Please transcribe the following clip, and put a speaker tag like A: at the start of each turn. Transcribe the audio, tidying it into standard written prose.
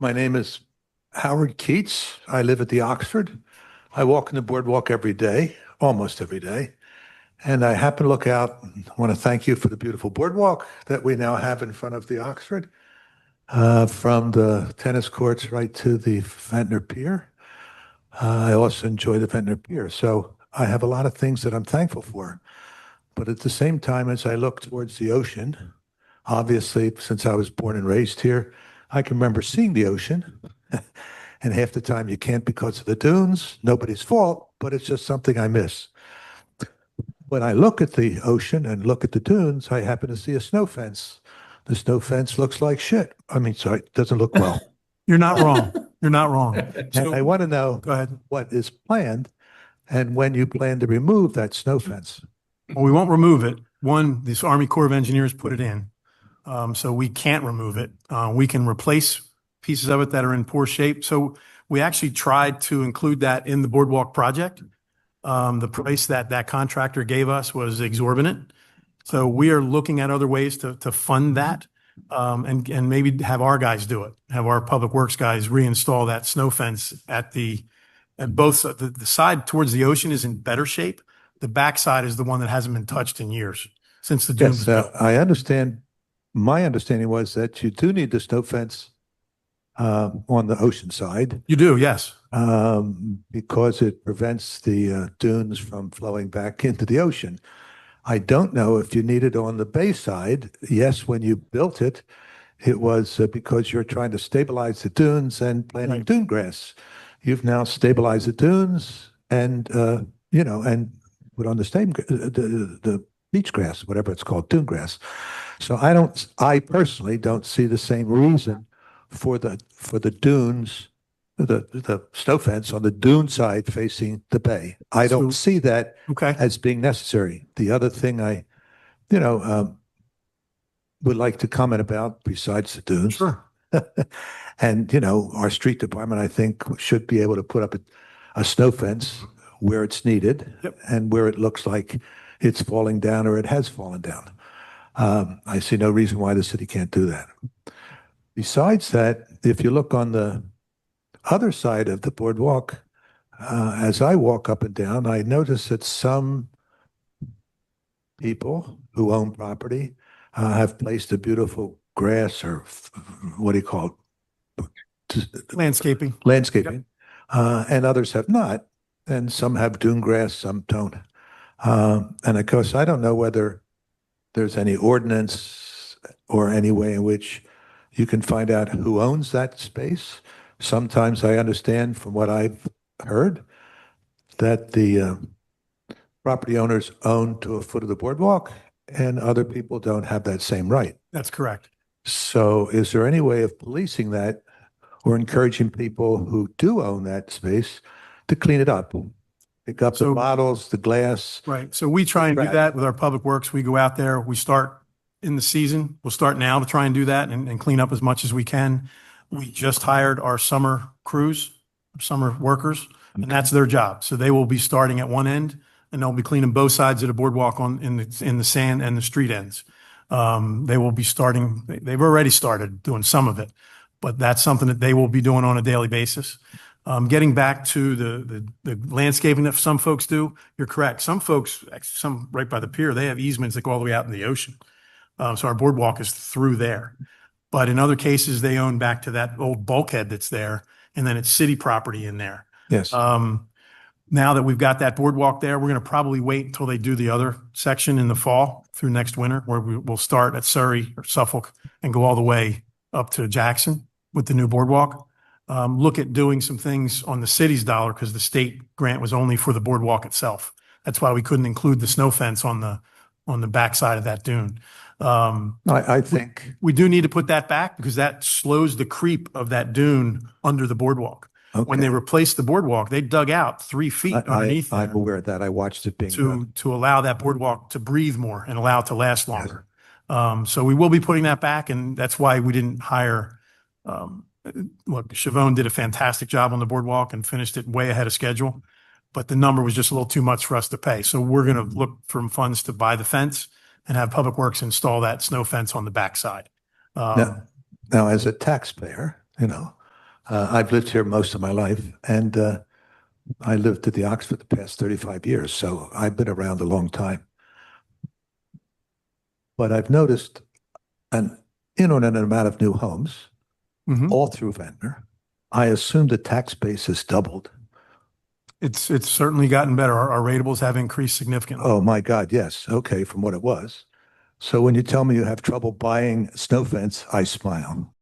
A: My name is Howard Keats. I live at the Oxford. I walk in the boardwalk every day, almost every day. And I happen to look out and want to thank you for the beautiful boardwalk that we now have in front of the Oxford, from the tennis courts right to the Ventnor Pier. I also enjoy the Ventnor Pier. So I have a lot of things that I'm thankful for. But at the same time, as I look towards the ocean, obviously, since I was born and raised here, I can remember seeing the ocean. And half the time you can't because of the dunes. Nobody's fault, but it's just something I miss. When I look at the ocean and look at the dunes, I happen to see a snow fence. The snow fence looks like shit. I mean, sorry, it doesn't look well.
B: You're not wrong. You're not wrong.
A: And I want to know
B: Go ahead.
A: what is planned and when you plan to remove that snow fence.
B: Well, we won't remove it. One, this Army Corps of Engineers put it in. So we can't remove it. We can replace pieces of it that are in poor shape. So we actually tried to include that in the boardwalk project. The price that that contractor gave us was exorbitant. So we are looking at other ways to fund that, and maybe have our guys do it, have our public works guys reinstall that snow fence at both, the side towards the ocean is in better shape. The backside is the one that hasn't been touched in years since the dune was
A: Yes,
B: built.
A: I understand. My understanding was that you do need the snow fence on the ocean side,
B: You do, yes.
A: because it prevents the dunes from flowing back into the ocean. I don't know if you need it on the bay side. Yes, when you built it, it was because you're trying to stabilize the dunes and planting
B: Right.
A: dune grass. You've now stabilized the dunes and and put on the same the beach grass, whatever it's called, dune grass. So I personally don't see the same reason for the dunes, the snow fence on the dune side facing the bay. I don't
B: So-
A: see that
B: Okay.
A: as being necessary. The other thing I, you know, would like to comment about besides the dunes,
B: Sure.
A: and our street department, I think, should be able to put up a snow fence where it's needed.
B: Yep.
A: And where it looks like it's falling down or it has fallen down. I see no reason why the city can't do that. Besides that, if you look on the other side of the boardwalk, as I walk up and down, I notice that some people who own property have placed a beautiful grass or what do you call it?
B: Landscaping.
A: Landscaping, and others have not. And some have dune grass, some don't. And of course, I don't know whether there's any ordinance or any way in which you can find out who owns that space. Sometimes I understand from what I've heard that the property owners own to a foot of the boardwalk and other people don't have that same right.
B: That's correct.
A: So is there any way of policing that or encouraging people who do own that space to clean it up? Pick up the
B: So-
A: bottles, the glass.
B: Right. So we try and do
A: Trash.
B: that with our public works. We go out there, we start in the season. We'll start now to try and do that and clean up as much as we can. We just hired our summer crews, summer workers, and that's their job. So they will be starting at one end and they'll be cleaning both sides of the boardwalk in the sand and the street ends. They will be starting, they've already started doing some of it, but that's something that they will be doing on a daily basis. Getting back to the landscaping that some folks do, you're correct. Some folks, some right by the pier, they have easements that go all the way out in the ocean. So our boardwalk is through there. But in other cases, they own back to that old bulkhead that's there, and then it's city property in there.
A: Yes.
B: Now that we've got that boardwalk there, we're going to probably wait until they do the other section in the fall through next winter, where we'll start at Surrey or Suffolk and go all the way up to Jackson with the new boardwalk. Look at doing some things on the city's dollar because the state grant was only for the boardwalk itself. That's why we couldn't include the snow fence on the backside of that dune.
A: I think
B: We do need to put that back because that slows the creep of that dune under the boardwalk. When
A: okay.
B: they replaced the boardwalk, they dug out 3 feet underneath
A: I'm
B: there
A: aware of that. I watched it being done.
B: to allow that boardwalk to breathe more and allow it to last longer. So we will be putting that back, and that's why we didn't hire. Look, Chavone did a fantastic job on the boardwalk and finished it way ahead of schedule, but the number was just a little too much for us to pay. So we're going to look for funds to buy the fence and have Public Works install that snow fence on the backside.
A: Now, as a taxpayer, I've lived here most of my life, and I lived at the Oxford the past 35 years, so I've been around a long time. But I've noticed an inordinate amount of new homes
B: Mhm.
A: all through Ventnor. I assume the tax base has doubled.
B: It's certainly gotten better. Our ratables have increased significantly.
A: Oh my God, yes. Okay, from what it was. So when you tell me you have trouble buying snow fence, I smile.